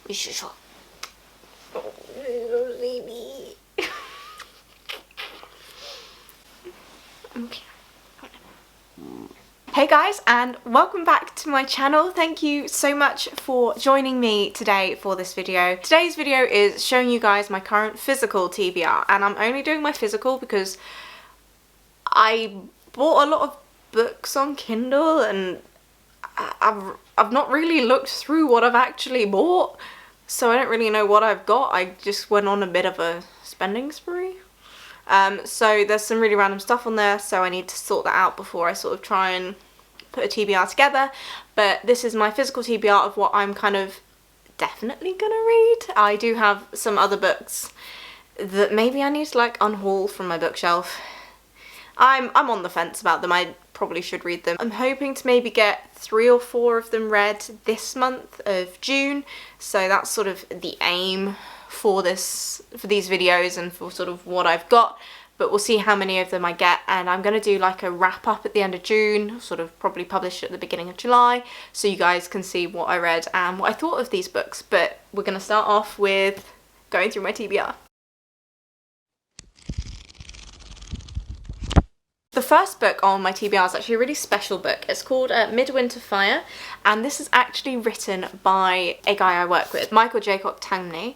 Okay. Hey guys, and welcome back to my channel. Thank you so much for joining me today for this video. Today's video is showing you guys my current physical TBR, and I'm only doing my physical because I bought a lot of books on Kindle and I've not really looked through what I've actually bought, so I don't really know what I've got. I just went on a bit of a spending spree. So there's some really random stuff on there, so I need to sort that out before I sort of try and put a TBR together. But this is my physical TBR of what I'm kind of definitely gonna read. I do have some other books that maybe I need to like unhaul from my bookshelf. I'm on the fence about them. I probably should read them. I'm hoping to maybe get 3 or 4 of them read this month of June, so that's sort of the aim for these videos and for sort of what I've got, but we'll see how many of them I get. And I'm going to do like a wrap up at the end of June, sort of probably publish at the beginning of July, so you guys can see what I read and what I thought of these books. But we're going to start off with going through my TBR. The first book on my TBR is actually a really special book. It's called Midwinter Fire, and this is actually written by a guy I work with, Michael Jacob Tangney.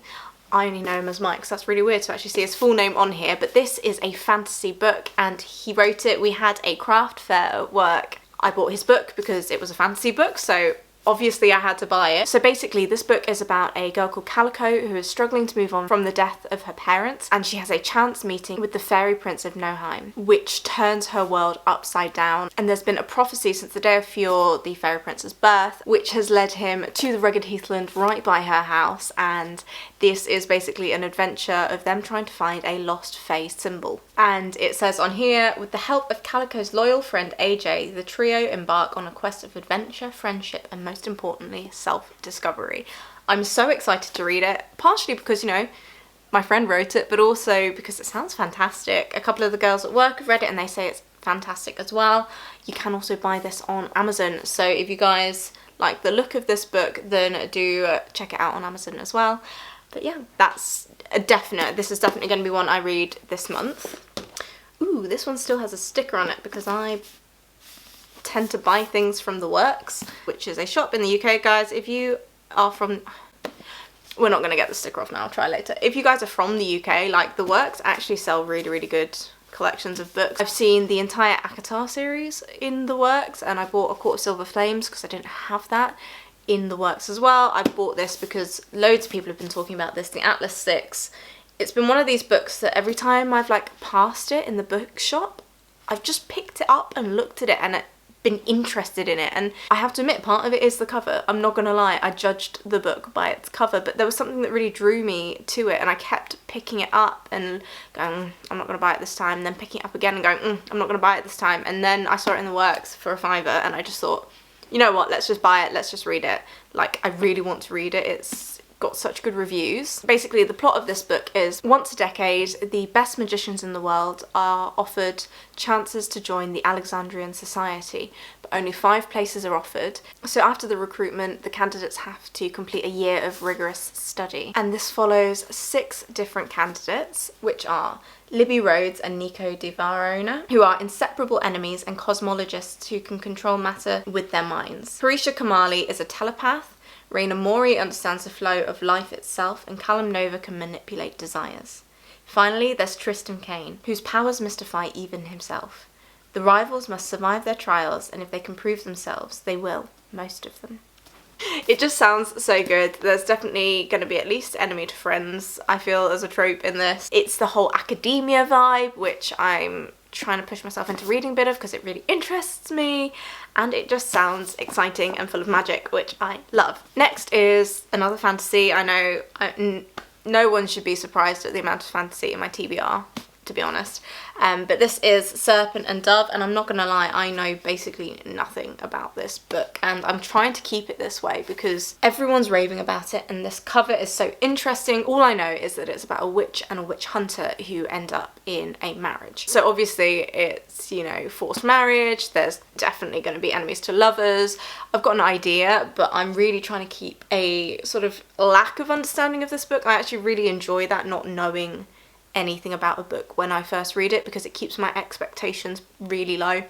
I only know him as Mike, so that's really weird to actually see his full name on here, but this is a fantasy book and he wrote it. We had a craft fair at work. I bought his book because it was a fantasy book, so obviously I had to buy it. So basically this book is about a girl called Calico who is struggling to move on from the death of her parents, and she has a chance meeting with the fairy prince of Noheim, which turns her world upside down. And there's been a prophecy since the day of Fjord, the fairy prince's birth, which has led him to the rugged heathland right by her house, and this is basically an adventure of them trying to find a lost fae symbol. And it says on here, with the help of Calico's loyal friend AJ, the trio embark on a quest of adventure, friendship, and most importantly, self-discovery. I'm so excited to read it, partially because, you know, my friend wrote it, but also because it sounds fantastic. A couple of the girls at work have read it and they say it's fantastic as well. You can also buy this on Amazon, so if you guys like the look of this book, then do check it out on Amazon as well. But yeah, that's a definite. This is definitely going to be one I read this month. Ooh, this one still has a sticker on it because I tend to buy things from The Works, which is a shop in the UK, guys. If you are from... We're not going to get the sticker off now, I'll try later. If you guys are from the UK, like The Works actually sell really, really good collections of books. I've seen the entire ACOTAR series in The Works, and I bought A Court of Silver Flames because I didn't have that in The Works as well. I bought this because loads of people have been talking about this, the Atlas 6. It's been one of these books that every time I've like passed it in the bookshop, I've just picked it up and looked at it and been interested in it. And I have to admit, part of it is the cover. I'm not gonna lie, I judged the book by its cover, but there was something that really drew me to it, and I kept picking it up and going, I'm not gonna buy it this time, and then picking it up again and going, I'm not gonna buy it this time. And then I saw it in The Works for a £5 and I just thought, you know what, let's just buy it, let's just read it. Like, I really want to read it. It's got such good reviews. Basically, the plot of this book is, once a decade, the best magicians in the world are offered chances to join the Alexandrian Society, but only 5 places are offered. So after the recruitment, the candidates have to complete a year of rigorous study. And this follows 6 different candidates, which are Libby Rhodes and Nico de Varona, who are inseparable enemies and cosmologists who can control matter with their minds. Parisha Kamali is a telepath, Raina Mori understands the flow of life itself, and Callum Nova can manipulate desires. Finally, there's Tristan Kane, whose powers mystify even himself. The rivals must survive their trials, and if they can prove themselves, they will, most of them. It just sounds so good. There's definitely going to be at least enemy to friends, I feel, as a trope in this. It's the whole academia vibe, which I'm trying to push myself into reading a bit of because it really interests me, and it just sounds exciting and full of magic, which I love. Next is another fantasy. I know no one should be surprised at the amount of fantasy in my TBR, to to be honest. But this is Serpent and Dove, and I'm not gonna lie, I know basically nothing about this book, and I'm trying to keep it this way because everyone's raving about it and this cover is so interesting. All I know is that it's about a witch and a witch hunter who end up in a marriage. So obviously it's, you know, forced marriage, there's definitely going to be enemies to lovers. I've got an idea, but I'm really trying to keep a sort of lack of understanding of this book. I actually really enjoy that, not knowing anything about a book when I first read it, because it keeps my expectations really low.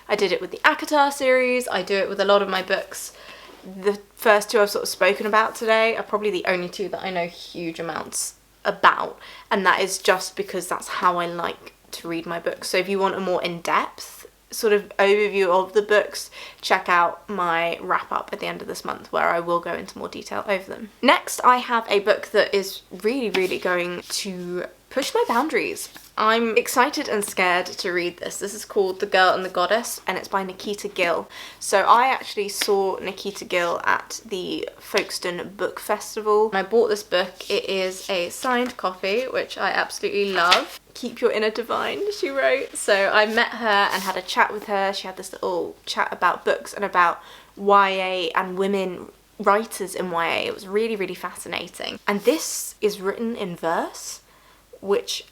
I did it with the ACOTAR series, I do it with a lot of my books. The first two I've sort of spoken about today are probably the only two that I know huge amounts about, and that is just because that's how I like to read my books. So if you want a more in-depth sort of overview of the books, check out my wrap up at the end of this month where I will go into more detail over them. Next, I have a book that is really going to push my boundaries. I'm excited and scared to read this. This is called The Girl and the Goddess, and it's by Nikita Gill. So I actually saw Nikita Gill at the Folkestone Book Festival. I bought this book. It is a signed copy, which I absolutely love. Keep your inner divine, she wrote. So I met her and had a chat with her. She had this little chat about books and about YA and women writers in YA. It was really fascinating. And this is written in verse, which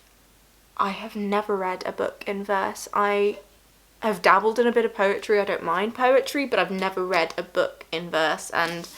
I have never read a book in verse. I have dabbled in a bit of poetry. I don't mind poetry, but I've never read a book in verse, and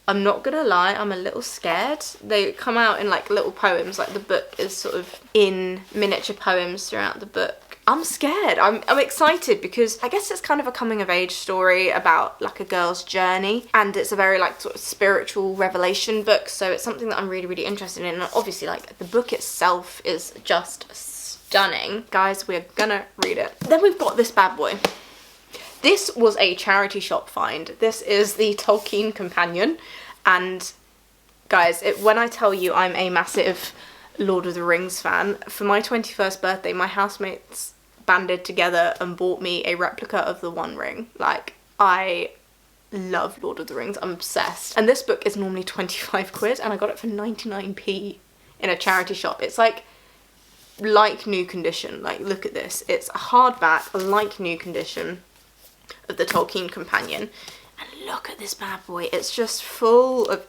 I'm not gonna lie, I'm a little scared. They come out in like little poems, like the book is sort of in miniature poems throughout the book. I'm scared. I'm excited because I guess it's kind of a coming of age story about like a girl's journey, and it's a very like sort of spiritual revelation book, so it's something that I'm really interested in. And obviously like the book itself is just stunning. Guys, we're gonna read it. Then we've got this bad boy. This was a charity shop find. This is the Tolkien Companion, and guys, when I tell you I'm a massive Lord of the Rings fan, for my 21st birthday my housemates banded together and bought me a replica of the One Ring. Like, I love Lord of the Rings, I'm obsessed. And this book is normally 25 quid and I got it for 99p in a charity shop. It's like new condition. Like, look at this. It's a hardback, like new condition of the Tolkien Companion. And look at this bad boy. It's just full of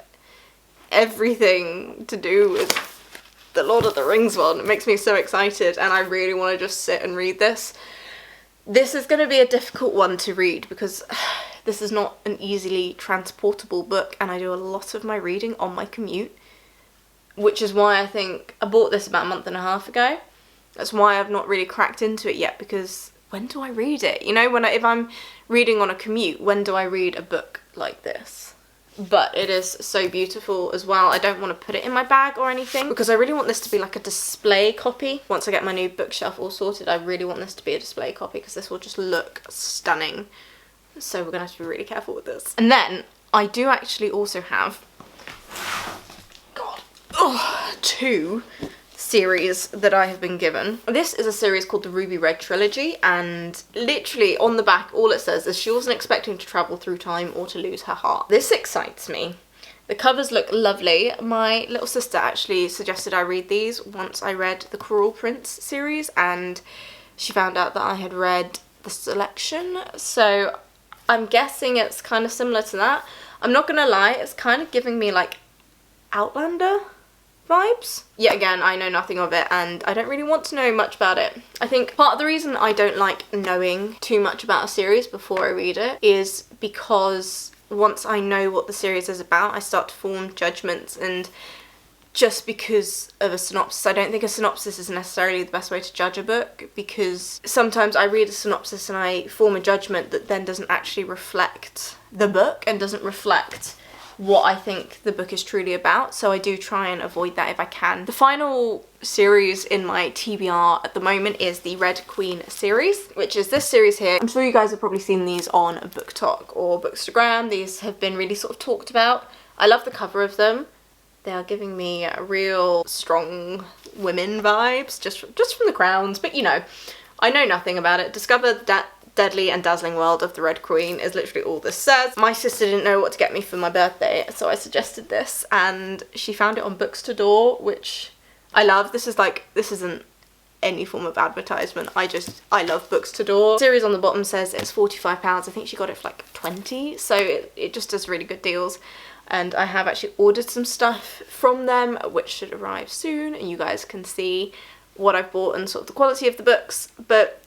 everything to do with the Lord of the Rings one. It makes me so excited, and I really want to just sit and read this. This is going to be a difficult one to read because this is not an easily transportable book, and I do a lot of my reading on my commute, which is why I think I bought this about a month and a half ago. That's why I've not really cracked into it yet, because when do I read it? You know, if I'm reading on a commute, when do I read a book like this? But it is so beautiful as well. I don't want to put it in my bag or anything because I really want this to be like a display copy. Once I get my new bookshelf all sorted, I really want this to be a display copy because this will just look stunning. So we're gonna have to be really careful with this. And then I do actually also have, two series that I have been given. This is a series called the Ruby Red Trilogy, and literally on the back all it says is she wasn't expecting to travel through time or to lose her heart. This excites me. The covers look lovely. My little sister actually suggested I read these once I read the Cruel Prince series, and she found out that I had read The Selection, so I'm guessing it's kind of similar to that. I'm not gonna lie, it's kind of giving me like Outlander vibes. Yet again, I know nothing of it and I don't really want to know much about it. I think part of the reason I don't like knowing too much about a series before I read it is because once I know what the series is about, I start to form judgments, and just because of a synopsis, I don't think a synopsis is necessarily the best way to judge a book, because sometimes I read a synopsis and I form a judgment that then doesn't actually reflect the book and doesn't reflect what I think the book is truly about, so I do try and avoid that if I can. The final series in my TBR at the moment is the Red Queen series, which is this series here. I'm sure you guys have probably seen these on BookTok or Bookstagram. These have been really sort of talked about. I love the cover of them. They are giving me real strong women vibes, just from the crowns, but you know, I know nothing about it. Discover that deadly and dazzling world of the Red Queen is literally all this says. My sister didn't know what to get me for my birthday, so I suggested this and she found it on Books to Door, which I love. This isn't any form of advertisement. I love Books to Door. The series on the bottom says it's £45. I think she got it for like 20, so it just does really good deals. And I have actually ordered some stuff from them, which should arrive soon, and you guys can see what I've bought and sort of the quality of the books. But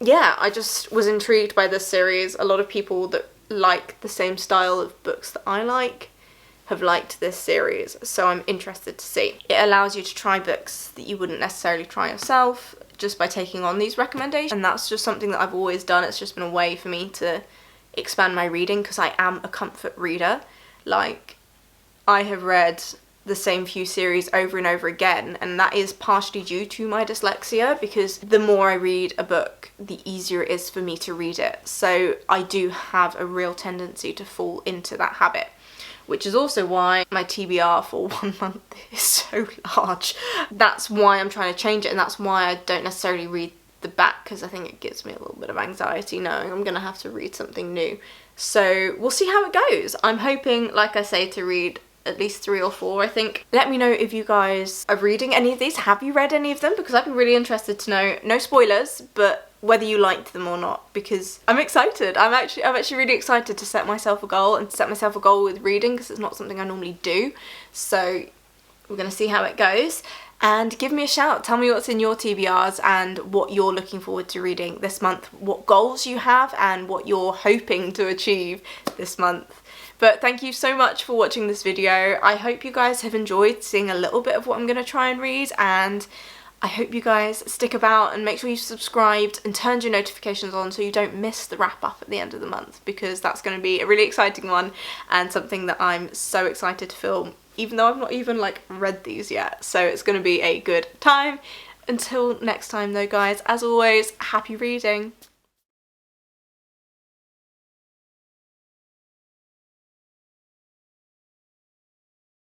yeah, I just was intrigued by this series. A lot of people that like the same style of books that I like have liked this series, so I'm interested to see. It allows you to try books that you wouldn't necessarily try yourself just by taking on these recommendations, and that's just something that I've always done. It's just been a way for me to expand my reading because I am a comfort reader. Like, I have read the same few series over and over again, and that is partially due to my dyslexia, because the more I read a book, the easier it is for me to read it. So I do have a real tendency to fall into that habit, which is also why my TBR for 1 month is so large. That's why I'm trying to change it, and that's why I don't necessarily read the back, because I think it gives me a little bit of anxiety knowing I'm gonna have to read something new. So we'll see how it goes. I'm hoping, like I say, to read at least 3 or 4, I think. Let me know if you guys are reading any of these. Have you read any of them? Because I'd be really interested to know. No spoilers, but whether you liked them or not, because I'm excited. I'm actually really excited to set myself a goal, and set myself a goal with reading, because it's not something I normally do. So we're gonna see how it goes. And give me a shout. Tell me what's in your TBRs and what you're looking forward to reading this month, what goals you have and what you're hoping to achieve this month. But thank you so much for watching this video. I hope you guys have enjoyed seeing a little bit of what I'm going to try and read, and I hope you guys stick about and make sure you've subscribed and turned your notifications on so you don't miss the wrap up at the end of the month, because that's going to be a really exciting one and something that I'm so excited to film, even though I've not even like read these yet. So it's going to be a good time. Until next time though, guys, as always, happy reading.